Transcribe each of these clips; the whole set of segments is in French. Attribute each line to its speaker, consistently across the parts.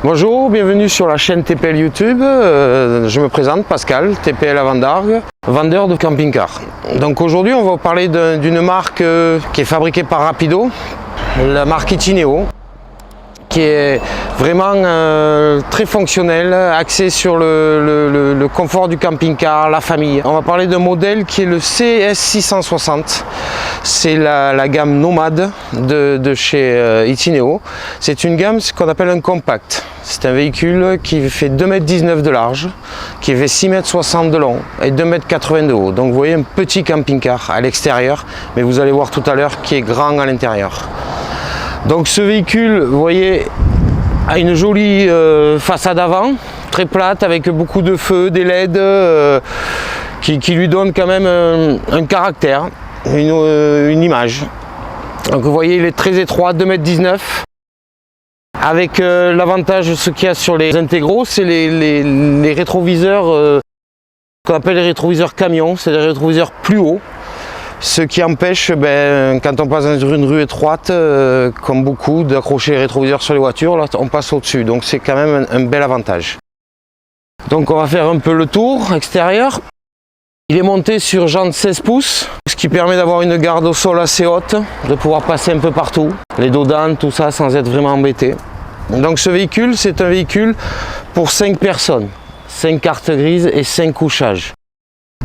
Speaker 1: Bonjour, bienvenue sur la chaîne TPL YouTube. Je me présente, Pascal, TPL à Vendargues, vendeur de camping-car. Donc aujourd'hui, on va vous parler d'une marque qui est fabriquée par Rapido, la marque Itineo, qui est vraiment très fonctionnelle, axée sur le confort du camping-car, la famille. On va parler d'un modèle qui est le CS660. C'est la gamme nomade de chez Itineo. C'est une gamme, ce qu'on appelle un compact. C'est un véhicule qui fait 2,19 m de large, qui fait 6,60 m de long et 2,80 m de haut. Donc vous voyez un petit camping-car à l'extérieur, mais vous allez voir tout à l'heure qui est grand à l'intérieur. Donc ce véhicule, vous voyez, a une jolie façade avant, très plate, avec beaucoup de feux, des LED, qui lui donnent quand même un caractère, une image. Donc vous voyez, il est très étroit, 2,19 m. Avec l'avantage, ce qu'il y a sur les intégraux, c'est les rétroviseurs, qu'on appelle les rétroviseurs camions, c'est des rétroviseurs plus hauts. Ce qui empêche, quand on passe dans une rue étroite, comme beaucoup, d'accrocher les rétroviseurs sur les voitures, là on passe au-dessus, donc c'est quand même un bel avantage. Donc on va faire un peu le tour extérieur. Il est monté sur jantes 16 pouces, ce qui permet d'avoir une garde au sol assez haute, de pouvoir passer un peu partout, les dos d'âne, tout ça, sans être vraiment embêté. Donc ce véhicule, c'est un véhicule pour 5 personnes, 5 cartes grises et 5 couchages.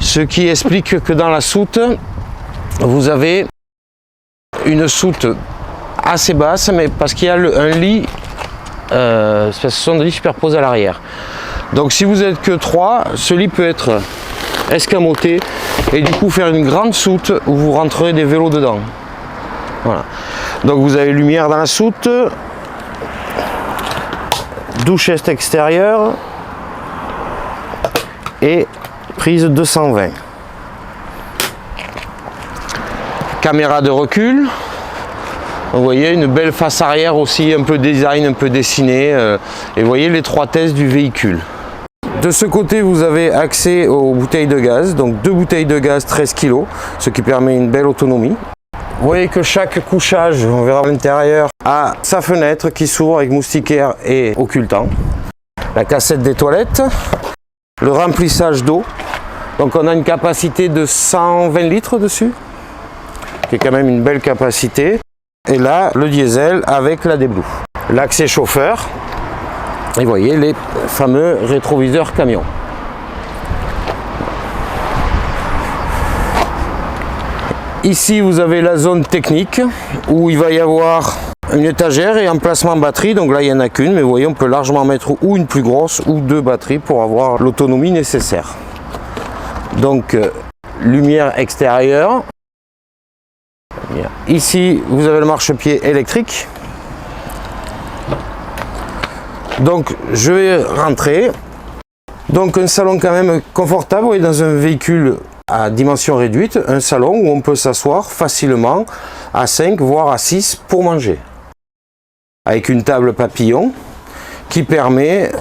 Speaker 1: Ce qui explique que dans la soute, vous avez une soute assez basse, mais parce qu'il y a un lit, ce sont des lits superposés à l'arrière. Donc si vous n'êtes que 3, ce lit peut être escamoté et du coup faire une grande soute où vous rentrerez des vélos dedans. Voilà. Donc vous avez lumière dans la soute, douchette extérieure et prise 220. Caméra de recul, vous voyez une belle face arrière aussi, un peu design, un peu dessiné, et vous voyez l'étroitesse du véhicule. De ce côté, vous avez accès aux bouteilles de gaz, donc 2 bouteilles de gaz 13 kg, ce qui permet une belle autonomie. Vous voyez que chaque couchage, on verra à l'intérieur, a sa fenêtre qui s'ouvre avec moustiquaire et occultant. La cassette des toilettes, le remplissage d'eau, donc on a une capacité de 120 litres dessus, qui est quand même une belle capacité. Et là, le diesel avec la D-Blue. L'accès chauffeur, et vous voyez les fameux rétroviseurs camions. Ici, vous avez la zone technique, où il va y avoir une étagère et emplacement batterie. Donc là, il n'y en a qu'une, mais vous voyez, on peut largement mettre ou une plus grosse ou 2 batteries pour avoir l'autonomie nécessaire. Donc, lumière extérieure. Ici, vous avez le marchepied électrique. Donc, je vais rentrer. Donc, un salon quand même confortable. Vous voyez, dans un véhicule à dimension réduite, un salon où on peut s'asseoir facilement à 5 voire à 6 pour manger. Avec une table papillon qui permet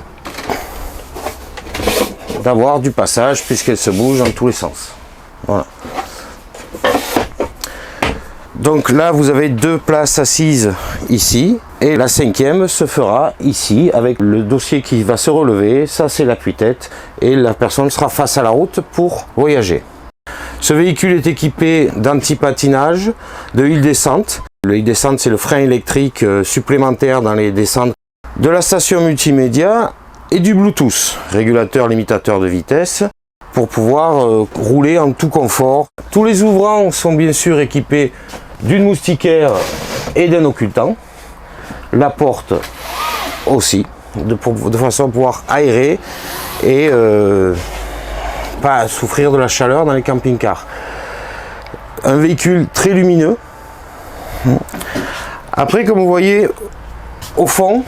Speaker 1: d'avoir du passage puisqu'elle se bouge dans tous les sens. Voilà. Donc là, vous avez 2 places assises ici et la 5e se fera ici avec le dossier qui va se relever. Ça, c'est l'appui-tête et la personne sera face à la route pour voyager. Ce véhicule est équipé d'anti-patinage, de hill descente. Le hill descente, c'est le frein électrique supplémentaire dans les descentes, de la station multimédia et du Bluetooth, régulateur limitateur de vitesse, pour pouvoir rouler en tout confort. Tous les ouvrants sont bien sûr équipés d'une moustiquaire et d'un occultant. La porte aussi, de façon à pouvoir aérer et pas souffrir de la chaleur dans les camping-cars. Un véhicule très lumineux. Après, comme vous voyez au fond,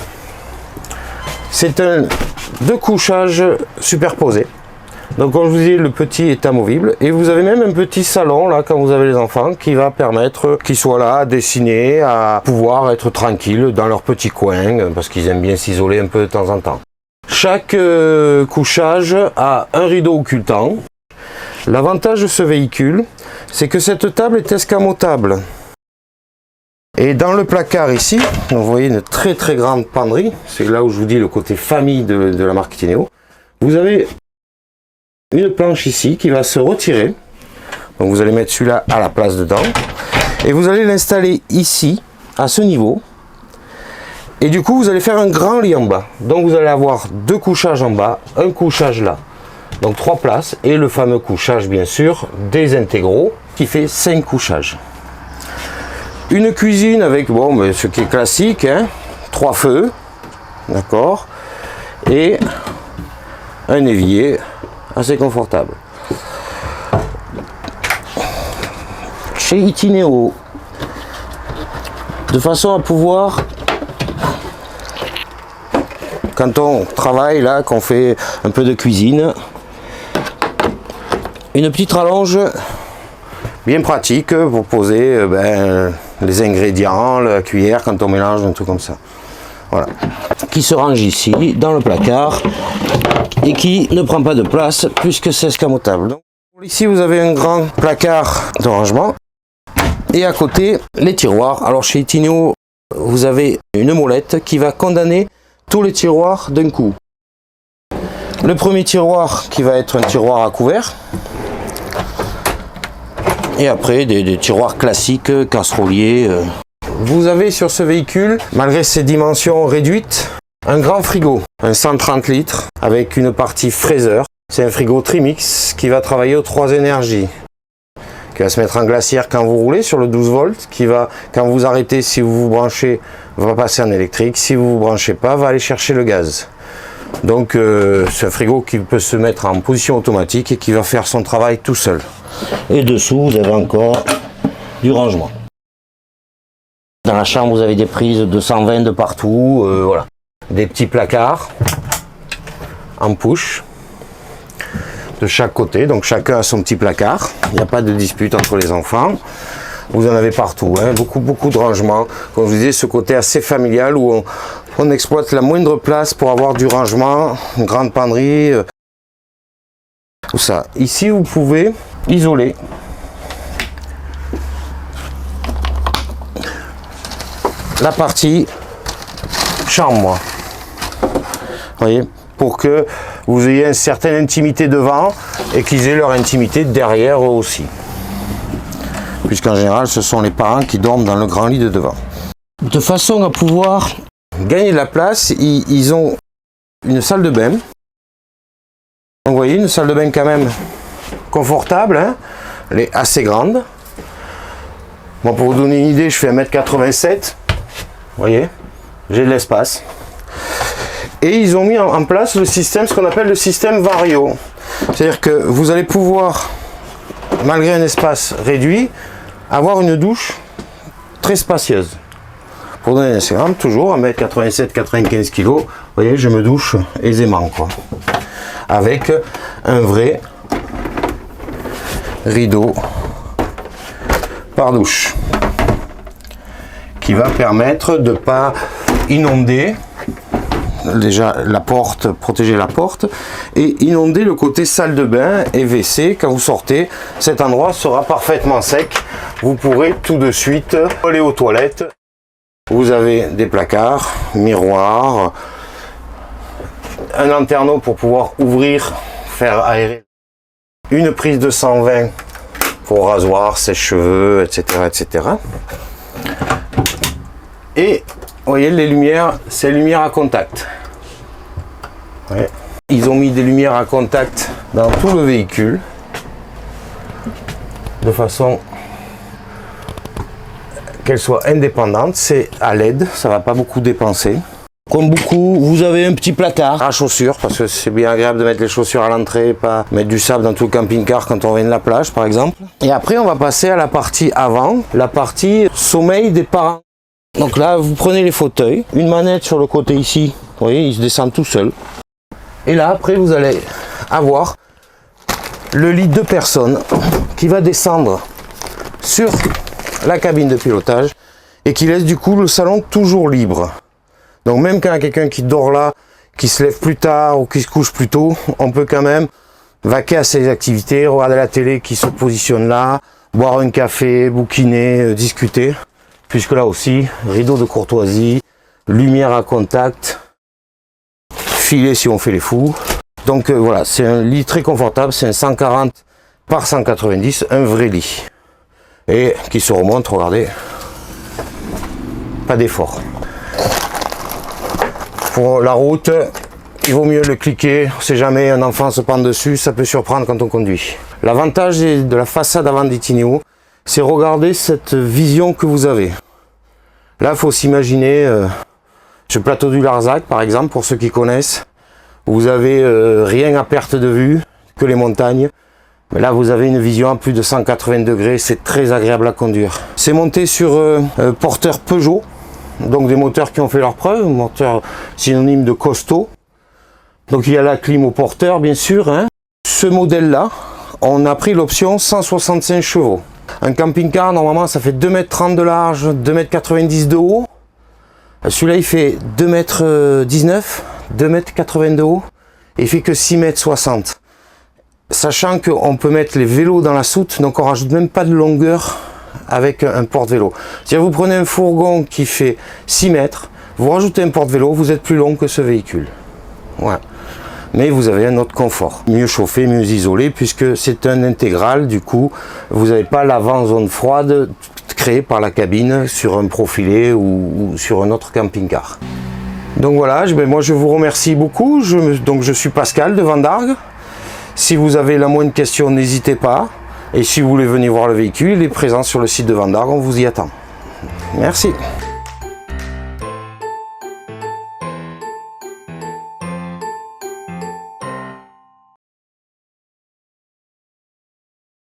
Speaker 1: c'est 2 couchages superposés. Donc comme je vous dis, le petit est amovible et vous avez même un petit salon là quand vous avez les enfants qui va permettre qu'ils soient là à dessiner, à pouvoir être tranquilles dans leur petit coin parce qu'ils aiment bien s'isoler un peu de temps en temps. Chaque couchage a un rideau occultant. L'avantage de ce véhicule, c'est que cette table est escamotable. Et dans le placard ici, vous voyez une très très grande penderie. C'est là où je vous dis le côté famille de la marque Itineo. Vous avez une planche ici qui va se retirer. Donc vous allez mettre celui-là à la place dedans. Et vous allez l'installer ici, à ce niveau. Et du coup, vous allez faire un grand lit en bas. Donc vous allez avoir 2 couchages en bas, un couchage là. Donc 3 places. Et le fameux couchage, bien sûr, des intégraux, qui fait 5 couchages. Une cuisine avec, bon, mais ce qui est classique, hein, 3 feux. D'accord. Et un évier assez confortable. Chez Itineo, de façon à pouvoir, quand on travaille là, qu'on fait un peu de cuisine, une petite rallonge bien pratique pour poser les ingrédients, la cuillère quand on mélange un truc comme ça. Voilà, qui se range ici dans le placard et qui ne prend pas de place puisque c'est escamotable. Donc, ici vous avez un grand placard de rangement et à côté les tiroirs. Alors chez Itineo vous avez une molette qui va condamner tous les tiroirs d'un coup. Le premier tiroir qui va être un tiroir à couvert et après des tiroirs classiques casseroliers. Vous avez sur ce véhicule, malgré ses dimensions réduites, un grand frigo, un 130 litres avec une partie fraiseur. C'est un frigo Trimix qui va travailler aux 3 énergies, qui va se mettre en glacière quand vous roulez sur le 12 volts, qui va, quand vous arrêtez, si vous vous branchez, va passer en électrique, si vous vous branchez pas, va aller chercher le gaz. Donc c'est un frigo qui peut se mettre en position automatique et qui va faire son travail tout seul. Et dessous, vous avez encore du rangement. Dans la chambre, vous avez des prises de 120 de partout, voilà. Des petits placards en push de chaque côté, donc chacun a son petit placard. Il n'y a pas de dispute entre les enfants. Vous en avez partout, hein. Beaucoup de rangements. Comme je vous disais, ce côté assez familial où on exploite la moindre place pour avoir du rangement, une grande penderie, tout ça. Ici, vous pouvez isoler la partie chambre. Vous voyez, pour que vous ayez une certaine intimité devant et qu'ils aient leur intimité derrière eux aussi. Puisqu'en général, ce sont les parents qui dorment dans le grand lit de devant. De façon à pouvoir gagner de la place, ils ont une salle de bain. Donc, vous voyez, une salle de bain quand même confortable, hein. Elle est assez grande. Bon, pour vous donner une idée, je fais 1m87. Vous voyez, j'ai de l'espace. Et ils ont mis en place le système, ce qu'on appelle le système Vario. C'est-à-dire que vous allez pouvoir, malgré un espace réduit, avoir une douche très spacieuse. Pour donner un exemple, toujours 1m87, 95 kg, vous voyez, je me douche aisément, quoi. Avec un vrai rideau par douche qui va permettre de ne pas inonder déjà la porte, protéger la porte et inonder le côté salle de bain et WC. Quand vous sortez, cet endroit sera parfaitement sec. Vous pourrez tout de suite aller aux toilettes. Vous avez des placards, miroirs, un lanterneau pour pouvoir ouvrir, faire aérer, une prise de 120 pour rasoir, sèche-cheveux, etc., etc. Et vous voyez les lumières, c'est lumière à contact. Ouais. Ils ont mis des lumières à contact dans tout le véhicule de façon qu'elles soient indépendantes. C'est à LED, ça va pas beaucoup dépenser. Comme beaucoup, vous avez un petit placard à chaussures parce que c'est bien agréable de mettre les chaussures à l'entrée et pas mettre du sable dans tout le camping-car quand on vient de la plage par exemple. Et après on va passer à la partie avant, la partie sommeil des parents. Donc là, vous prenez les fauteuils, une manette sur le côté ici, vous voyez, il se descend tout seul. Et là, après, vous allez avoir le lit 2 personnes qui va descendre sur la cabine de pilotage et qui laisse du coup le salon toujours libre. Donc même quand il y a quelqu'un qui dort là, qui se lève plus tard ou qui se couche plus tôt, on peut quand même vaquer à ses activités, regarder la télé qui se positionne là, boire un café, bouquiner, discuter.
Speaker 2: puisque là aussi, rideau de courtoisie, lumière à contact, filet si on fait les fous. Donc voilà, c'est un lit très confortable, c'est un 140 par 190, un vrai lit. Et qui se remonte, regardez, pas d'effort. Pour la route, il vaut mieux le cliquer, on sait jamais, un enfant se prend dessus, ça peut surprendre quand on conduit. L'avantage de la façade avant d'Itineo, c'est regarder cette vision que vous avez. Là, il faut s'imaginer ce plateau du Larzac, par exemple, pour ceux qui connaissent. Vous avez rien à perte de vue, que les montagnes. Mais là, vous avez une vision à plus de 180 degrés, c'est très agréable à conduire. C'est monté sur porteur Peugeot, donc des moteurs qui ont fait leur preuve, moteur synonyme de costaud. Donc il y a la clim au porteur, bien sûr. Hein. Ce modèle-là, on a pris l'option 165 chevaux. Un camping-car, normalement, ça fait 2,30 m de large, 2,90 m de haut. Celui-là, il fait 2,19 m, 2,80 m de haut, et il fait que 6,60 m. Sachant qu'on peut mettre les vélos dans la soute, donc on rajoute même pas de longueur avec un porte-vélo. Si vous prenez un fourgon qui fait 6 mètres, vous rajoutez un porte-vélo, vous êtes plus long que ce véhicule. Ouais. Mais vous avez un autre confort, mieux chauffé, mieux isolé, puisque c'est un intégral, du coup, vous n'avez pas l'avant-zone froide créée par la cabine sur un profilé ou sur un autre camping-car. Donc voilà, moi je vous remercie beaucoup, je suis Pascal de Vendargues. Si vous avez la moindre question, n'hésitez pas. Et si vous voulez venir voir le véhicule, il est présent sur le site de Vendargues, on vous y attend. Merci.